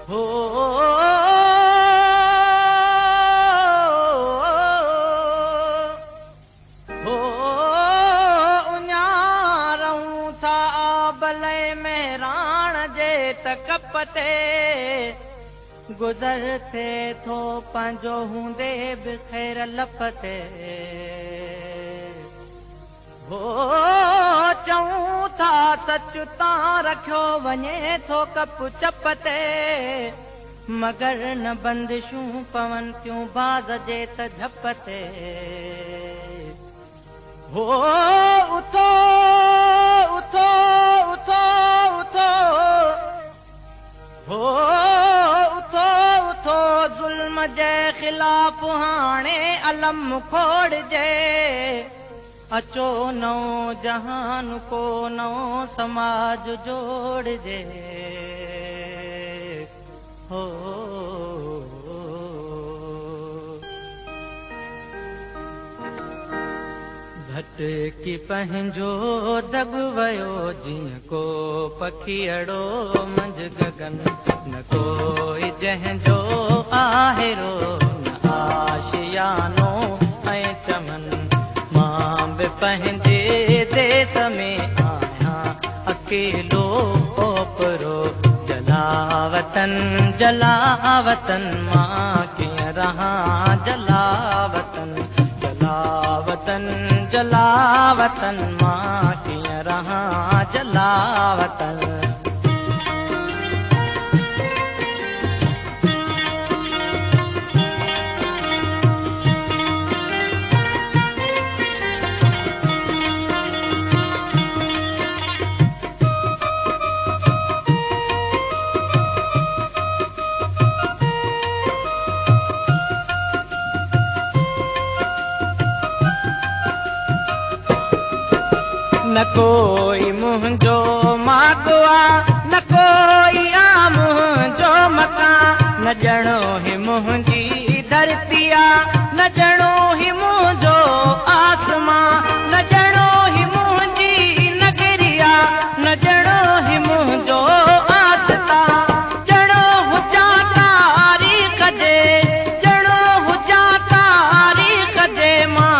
हो उञारूं था भले में राण जे तकपते गुज़र थे थो पंहिंजो हूंदे बि ख़ैर लपते हो चऊं था सच तां रखियो वञे थो कप चपते मगर न बंदिशूं पवन थियूं बाज़ जे त झपते हो उथो उथो उथो उथो हो उथो उथो ज़ुल्म जे ख़िलाफ़ हाणे अलम खोड़जे अचो नओं जहान को नओं समाज जोड़जे हो भटकी पंहिंजो दग वयो जीअं को पखीअड़ो मंझ गगन न कोई जंहिंजो आहेरो न आशियानो ऐं चमन मां बि पंहिंजे देश में आहियां अकेलो ओपरो जलावतन जलावतन मां कीअं रहां जलावतन जलावतन जलावतन मां कीअं रहां जलावतन न कोई मुंहिंजो मागवा न कोई आ मुंहिंजो मकान न ॼणो ही मुंहिंजी धरती आ न ॼणो ही मुंहिंजो आसमां न ॼणो ही मुंहिंजी नगरिया न ॼणो ही मुंहिंजो आस्था ॼणो हुजां तारीख़ जे ॼणो हुजां तारीख़ जे मां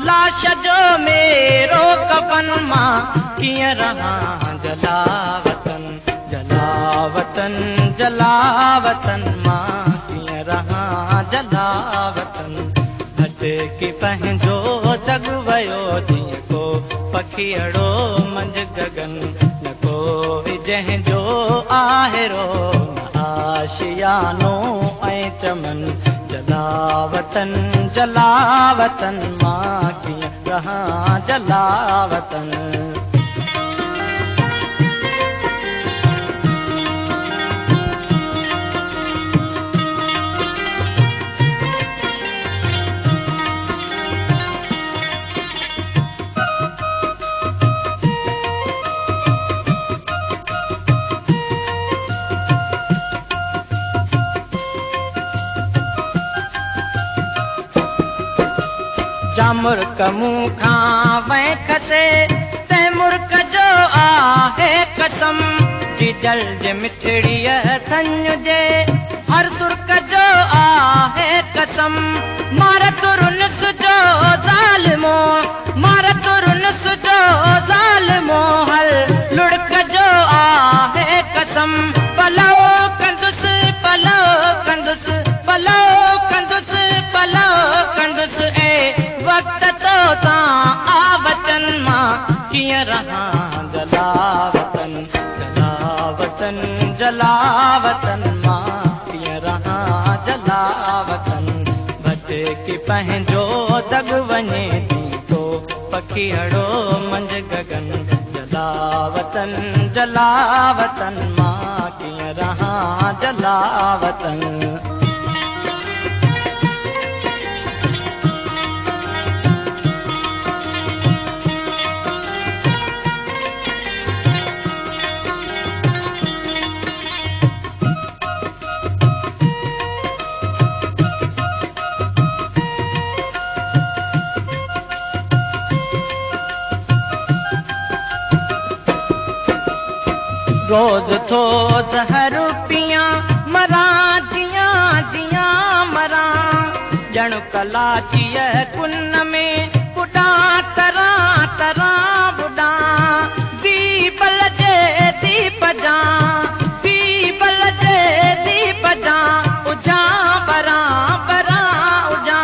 लाश जो मेरो कफन मां कीअं रहां जलावतन जलावतन जलावतन मां कीअं रहां जलावतन भटकी पंहिंजो दग वयो जीअं को पखीअड़ो मंझ गगन न कोई जंहिंजो आहेरो न आशियानो ऐं चमन जलावतन जलावतन मां कीअं रहां जलावतन जा मुर्क मूं खां वैखसे ते मुर्क जो आहे कसम जी जल जे मिठड़ीअ संज जे हर सुर्क जो आहे कसम मार तुरुनस जो ज़ालिमो मार तुरुनस जो ज़ालिमो हर लुड़क जो आहे कसम पलो कंदुसि पलो कंदुसि पलो कंदुसि पलो कंदुसि वक्त तो तां आवचन मां कीअं रहां जलावतन जलावतन जलावतन मां कीअं रहां जलावतन भटकी पंहिंजो दग वञे थी तो पखीअड़ो मंझ गगन जलावतन जलावतन मां कीअं रहां जलावतन रोज थो ज़हर पियां मरा कलाचीअ कुन में बुॾा तरा तरा बुॾा दीपल जे दीप जा दीपल जे दीप जा उजा बरा बरा उजा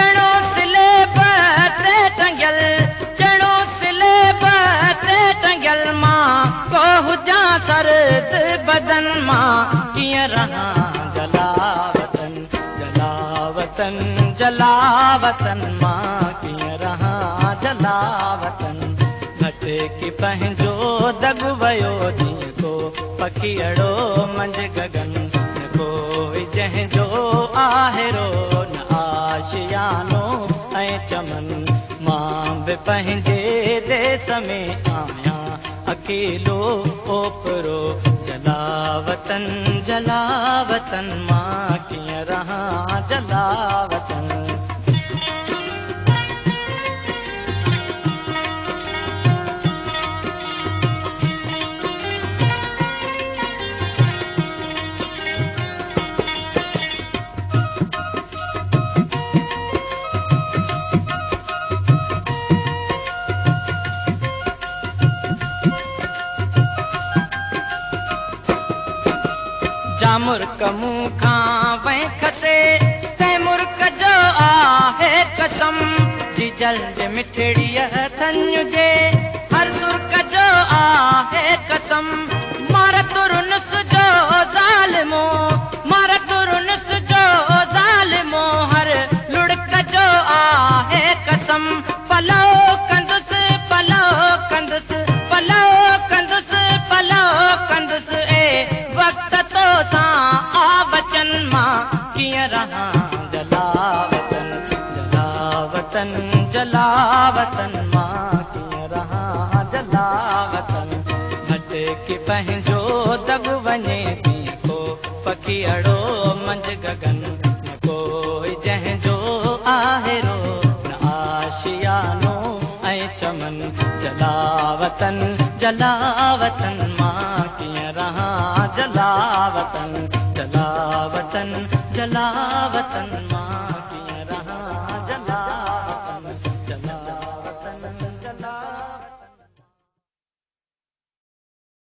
ॼणो सिले टे टंगियल ॼणो सिले टे टंगियल मां को हुजा सर्द बदन मां कीअं रहां जलावतन जलावतन जलावतन मां कीअं रहां जलावतन घटि की पंहिंजो दग वयो जीअं को पखीअड़ो मंझ गगन न कोई जंहिंजो आहेरो न आशियानो ऐं चमन मां बि पंहिंजे देश में आहियां अकेलो ओपरो जलावतन जलावतन मां कीअं रहां जलावतन जा मुर्क मूं खां वहीं खसे तंहिं मुर्क जो आहे कसम जी जल्द मिठड़ीअ थञ जे हर सुर्क जो आहे कसम मार तुरुनुस जो ज़ालिमो मार तुरुनुस जो ज़ालिमो हर लुड़क जो आहे कसम पलो कंदुसि पलो कंदुसि पलो कंदुसि पलो कंदुसि वक्त तो सां आ बचन मां कीअं रहां जलावतन जलावतन जलावतन मां कीअं रहां जलावतन घटि की पंहिंजो दग वञे कीअं को पखीअड़ो मंझ गगन न कोई जंहिंजो आहेरो न आशियानो ऐं चमन जलावतन जलावतन मां कीअं रहां जलावतन जलावतन जलावतन